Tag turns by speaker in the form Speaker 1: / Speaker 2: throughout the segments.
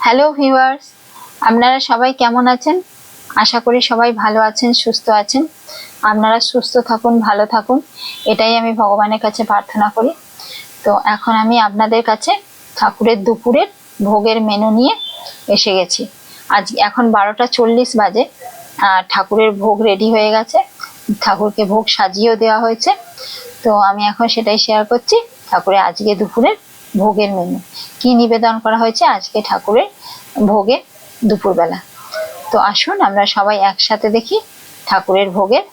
Speaker 1: Hello viewers, আপনারা সবাই কেমন আছেন? আশা করি সবাই ভালো আছেন, সুস্থ আছেন। আপনারা সুস্থ থাকুন, ভালো থাকুন, এটাই আমি ভগবানের কাছে প্রার্থনা করি। তো এখন আমি আপনাদের কাছে ঠাকুরের দুপুরের ভোগের মেনু নিয়ে এসে গেছি। আজ এখন 12টা 40 বাজে। ঠাকুরের ভোগ রেডি হয়ে গেছে, ঠাকুরকে ভোগ সাজিয়েও দেওয়া হয়েছে। তো আমি এখন সেটাই শেয়ার করছি। ঠাকুরের আজকে দুপুরের ভোগের মেনু কি নিবেদন করা হয়েছে আজকে ঠাকুরের ভোগে দুপুরবেলা। তো আসুন আমরা সবাই একসাথে দেখি ঠাকুরের ভোগের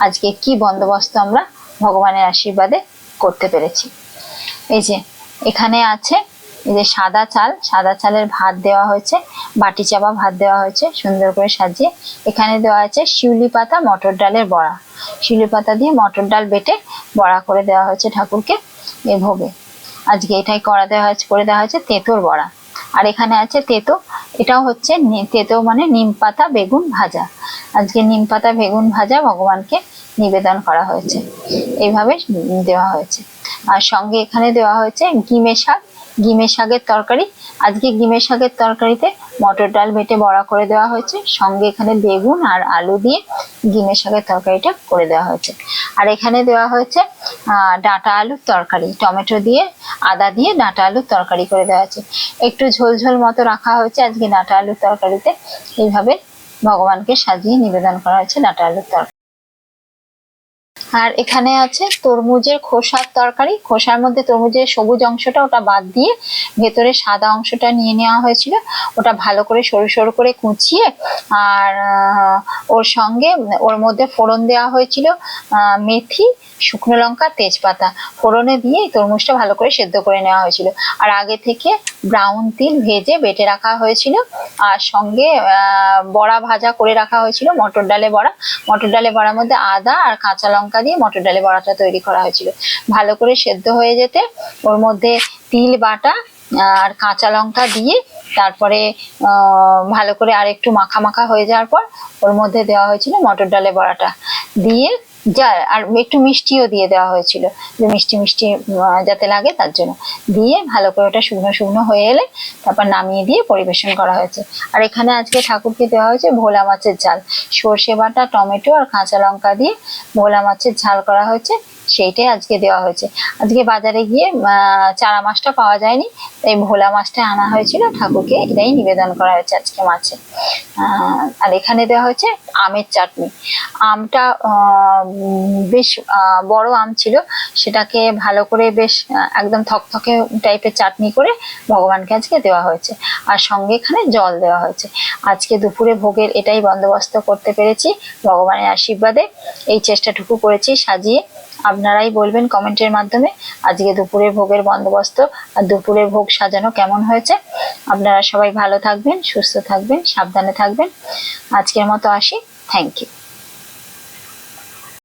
Speaker 1: আজকে কি বন্দোবস্ত আমরা ভগবানের আশীর্বাদে করতে পেরেছি। এই যে এখানে আছে, এই যে সাদা চালের ভাত দেওয়া হয়েছে, বাটি চাপা ভাত দেওয়া হয়েছে সুন্দর করে সাজিয়ে। এখানে দেওয়া আছে শিউলি পাতা মটর ডালের বড়া, শিউলি পাতা দিয়ে মটর ডাল বেটে বড়া করে দেওয়া হয়েছে ঠাকুরকে এই ভোগে। আজকে এটাই করে দেওয়া হয়েছে তেঁতোর বড়া। আর এখানে আছে তেঁতো, এটাও হচ্ছে তেঁতো মানে নিম পাতা বেগুন ভাজা। আজকে নিম পাতা বেগুন ভাজা ভগবানকে নিবেদন করা হয়েছে, এইভাবে দেওয়া হয়েছে। আর সঙ্গে এখানে দেওয়া হয়েছে গিমে শাকের তরকারি। আজকে গিমের শাকের তরকারিতে মটর ডাল বেটে বড়া করে দেওয়া হয়েছে, সঙ্গে এখানে বেগুন আর আলু দিয়ে গিমের শাকের তরকারিটা করে দেওয়া হয়েছে। আর এখানে দেওয়া হয়েছে ডাঁটা আলুর তরকারি, টমেটো দিয়ে আদা দিয়ে ডাঁটা আলুর তরকারি করে দেওয়া হয়েছে। একটু ঝোল ঝোল মতো রাখা হয়েছে আজকে ডাঁটা আলুর তরকারিতে। এইভাবে ভগবানকে সাজিয়ে নিবেদন করা হয়েছে ডাঁটা আলুর তরকারি। আর এখানে আছে তরমুজের খোসার তরকারি। খোসার মধ্যে তরমুজের সবুজ অংশটা ওটা বাদ দিয়ে ভেতরে সাদা অংশটা নিয়ে নেওয়া হয়েছিল। ওটা ভালো করে সরু সরু করে কুচিয়ে, আর ওর সঙ্গে ওর মধ্যে ফোড়ন দেওয়া হয়েছিল মেথি, শুকনো লঙ্কা, তেজপাতা ফোড়নে দিয়ে তরমুজটা ভালো করে সেদ্ধ করে নেওয়া হয়েছিল। আর আগে থেকে ব্রাউন তিল ভেজে বেটে রাখা হয়েছিল, আর সঙ্গে বড়া ভাজা করে রাখা হয়েছিল, মটর ডালে বড়ার মধ্যে আদা আর কাঁচা লঙ্কা দিয়ে মটর ডালে বড়াটা তৈরি করা হয়েছিল। ভালো করে সেদ্ধ হয়ে যেতে ওর মধ্যে তিল বাটা আর কাঁচা লঙ্কা দিয়ে তারপরে ভালো করে আর একটু মাখা মাখা হয়ে যাওয়ার পর ওর মধ্যে দেওয়া হয়েছিল মটর ডালে বড়াটা দিয়ে, আর একটু মিষ্টিও দিয়ে দেওয়া হয়েছিল, যে মিষ্টি মিষ্টি যাতে লাগে তার জন্য দিয়ে ভালো করে ওটা শুকনো শুকনো হয়ে এলে তারপর নামিয়ে দিয়ে পরিবেশন করা হয়েছে। আর এখানে আজকে ঠাকুরকে দেওয়া হয়েছে ভোলা মাছের ঝাল, সর্ষে বাটা, টমেটো আর কাঁচা লঙ্কা দিয়ে ভোলা মাছের ঝাল করা হয়েছে, সেইটাই আজকে দেওয়া হয়েছে। আজকে বাজারে গিয়ে চারা মাছটা পাওয়া যায়নি, তাই ভোলা মাছটা আনা হয়েছিল, ঠাকুরকে এটাই নিবেদন করা হয়েছে আজকে মাছে। আর এখানে দেওয়া হয়েছে আমের চাটনি। আমটা বেশ বড় আম ছিল, সেটাকে ভালো করে বেশ একদম থকথকে টাইপের চাটনি করে ভগবানকে আজকে দেওয়া হয়েছে। আর সঙ্গে এখানে জল দেওয়া হয়েছে। আজকে দুপুরে ভোগের এটাই বন্দোবস্ত করতে পেরেছি ভগবানের আশীর্বাদে, এই চেষ্টাটুকু করেছি সাজিয়ে। আপনারাই বলবেন কমেন্টের মাধ্যমে আজকে দুপুরের ভোগের বন্দোবস্ত আর দুপুরের ভোগ সাজানো কেমন হয়েছে। আপনারা সবাই ভালো থাকবেন, সুস্থ থাকবেন, সাবধানে থাকবেন। আজকের মতো আসি, থ্যাংক ইউ।